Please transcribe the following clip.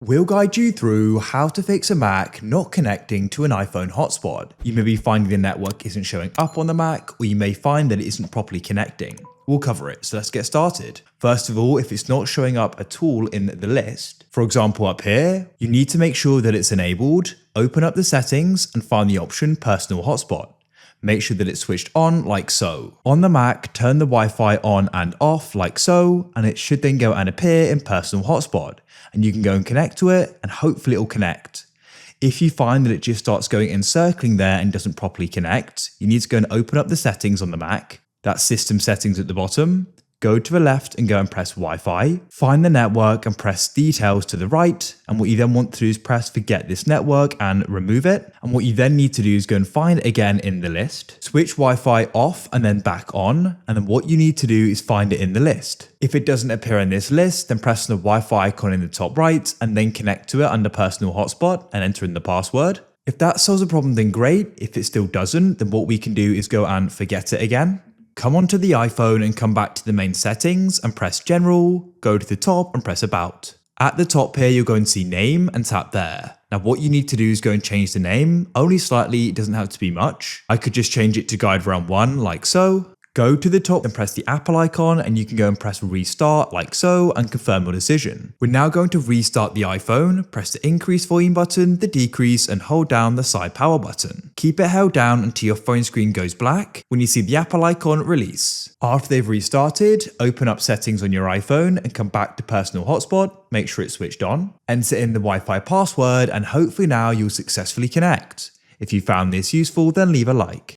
We'll guide you through how to fix a Mac not connecting to an iPhone hotspot. You may be finding the network isn't showing up on the Mac, or you may find that it isn't properly connecting. We'll cover it, so let's get started. First of all, if it's not showing up at all in the list, for example up here, you need to make sure that it's enabled, open up the settings and find the option Personal Hotspot. Make sure that it's switched on like so. On the Mac, turn the Wi-Fi on and off like so, and it should then go and appear in Personal Hotspot, and you can go and connect to it, and hopefully it'll connect. If you find that it just starts going and circling there and doesn't properly connect, you need to go and open up the settings on the Mac. That's System Settings at the bottom. Go to the left and go and press Wi-Fi, find the network and press Details to the right, and what you then want to do is press Forget this network and remove it, and what you then need to do is go and find it again in the list, switch Wi-Fi off and then back on, and then what you need to do is find it in the list. If it doesn't appear in this list, then press the Wi-Fi icon in the top right and then connect to it under Personal Hotspot and enter in the password. If that solves the problem, then great. If it still doesn't, then what we can do is go and forget it again. Come onto the iPhone and come back to the main settings and press General, go to the top and press About. At the top here, you'll go and see Name and tap there. Now what you need to do is go and change the name, only slightly, it doesn't have to be much. I could just change it to GuideRealm 1 like so. Go to the top and press the Apple icon and you can go and press Restart like so and confirm your decision. We're now going to restart the iPhone, press the increase volume button, the decrease and hold down the side power button. Keep it held down until your phone screen goes black. When you see the Apple icon, release. After they've restarted, open up settings on your iPhone and come back to Personal Hotspot, make sure it's switched on, enter in the Wi-Fi password and hopefully now you'll successfully connect. If you found this useful, then leave a like.